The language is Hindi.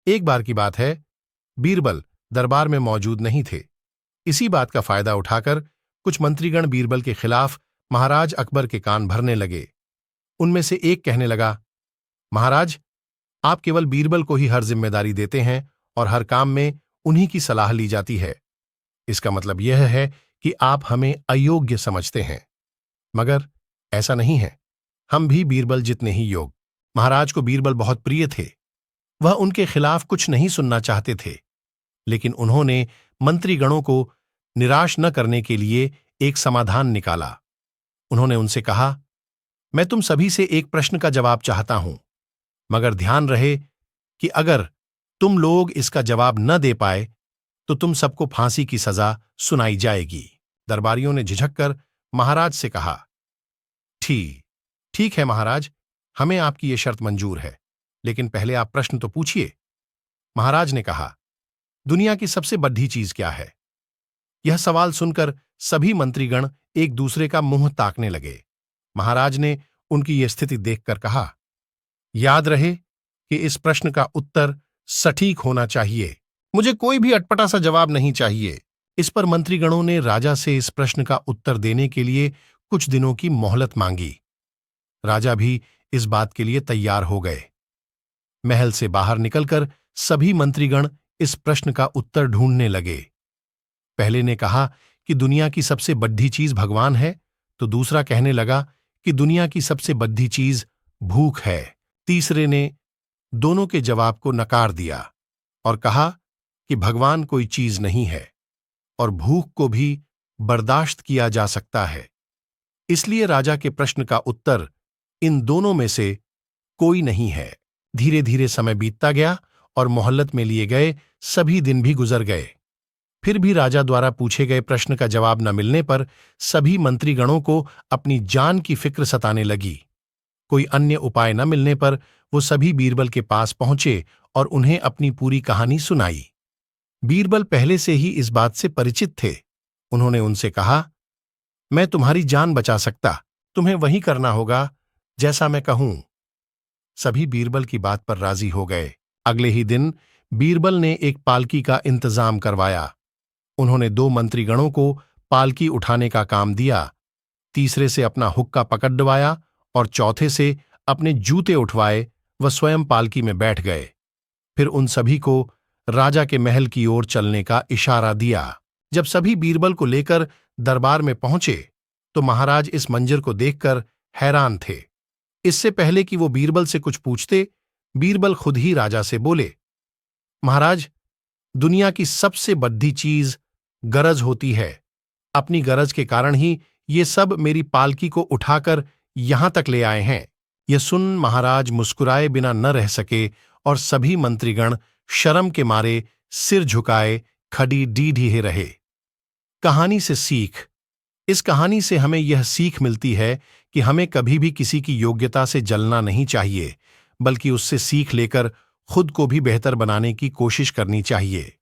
एक बार की बात है, बीरबल दरबार में मौजूद नहीं थे। इसी बात का फायदा उठाकर कुछ मंत्रीगण बीरबल के खिलाफ महाराज अकबर के कान भरने लगे। उनमें से एक कहने लगा, महाराज, आप केवल बीरबल को ही हर जिम्मेदारी देते हैं और हर काम में उन्हीं की सलाह ली जाती है। इसका मतलब यह है कि आप हमें अयोग्य समझते हैं। मगर ऐसा नहीं है, हम भी बीरबल जितने ही योग्य। महाराज को बीरबल बहुत प्रिय थे। वह उनके खिलाफ कुछ नहीं सुनना चाहते थे, लेकिन उन्होंने मंत्रीगणों को निराश न करने के लिए एक समाधान निकाला। उन्होंने उनसे कहा, मैं तुम सभी से एक प्रश्न का जवाब चाहता हूं, मगर ध्यान रहे कि अगर तुम लोग इसका जवाब न दे पाए तो तुम सबको फांसी की सजा सुनाई जाएगी। दरबारियों ने झिझककर महाराज से कहा, ठीक है महाराज, हमें आपकी यह शर्त मंजूर है, लेकिन पहले आप प्रश्न तो पूछिए। महाराज ने कहा, दुनिया की सबसे बड़ी चीज क्या है? यह सवाल सुनकर सभी मंत्रीगण एक दूसरे का मुंह ताकने लगे। महाराज ने उनकी यह स्थिति देखकर कहा, याद रहे कि इस प्रश्न का उत्तर सटीक होना चाहिए। मुझे कोई भी अटपटा सा जवाब नहीं चाहिए। इस पर मंत्रीगणों ने राजा से इस प्रश्न का उत्तर देने के लिए कुछ दिनों की मोहलत मांगी। राजा भी इस बात के लिए तैयार हो गए। महल से बाहर निकलकर सभी मंत्रीगण इस प्रश्न का उत्तर ढूंढने लगे। पहले ने कहा कि दुनिया की सबसे बड़ी चीज भगवान है, तो दूसरा कहने लगा कि दुनिया की सबसे बड़ी चीज भूख है। तीसरे ने दोनों के जवाब को नकार दिया और कहा कि भगवान कोई चीज नहीं है और भूख को भी बर्दाश्त किया जा सकता है। इसलिए राजा के प्रश्न का उत्तर इन दोनों में से कोई नहीं है। धीरे धीरे समय बीतता गया और मोहल्लत में लिए गए सभी दिन भी गुजर गए। फिर भी राजा द्वारा पूछे गए प्रश्न का जवाब न मिलने पर सभी मंत्रीगणों को अपनी जान की फिक्र सताने लगी। कोई अन्य उपाय न मिलने पर वो सभी बीरबल के पास पहुंचे और उन्हें अपनी पूरी कहानी सुनाई। बीरबल पहले से ही इस बात से परिचित थे। उन्होंने उनसे कहा, मैं तुम्हारी जान बचा सकता, तुम्हें वही करना होगा जैसा मैं कहूं। सभी बीरबल की बात पर राजी हो गए। अगले ही दिन बीरबल ने एक पालकी का इंतजाम करवाया। उन्होंने 2 मंत्रीगणों को पालकी उठाने का काम दिया, तीसरे से अपना हुक्का पकड़वाया और चौथे से अपने जूते उठवाए। वह स्वयं पालकी में बैठ गए। फिर उन सभी को राजा के महल की ओर चलने का इशारा दिया। जब सभी बीरबल को लेकर दरबार में पहुंचे तो महाराज इस मंजर को देखकर हैरान थे। इससे पहले कि वो बीरबल से कुछ पूछते, बीरबल खुद ही राजा से बोले, महाराज, दुनिया की सबसे बड़ी चीज गरज होती है। अपनी गरज के कारण ही ये सब मेरी पालकी को उठाकर यहां तक ले आए हैं। यह सुन महाराज मुस्कुराए बिना न रह सके और सभी मंत्रीगण शर्म के मारे सिर झुकाए खड़ी डीढीहे रहे। कहानी से सीख। इस कहानी से हमें यह सीख मिलती है कि हमें कभी भी किसी की योग्यता से जलना नहीं चाहिए, बल्कि उससे सीख लेकर खुद को भी बेहतर बनाने की कोशिश करनी चाहिए।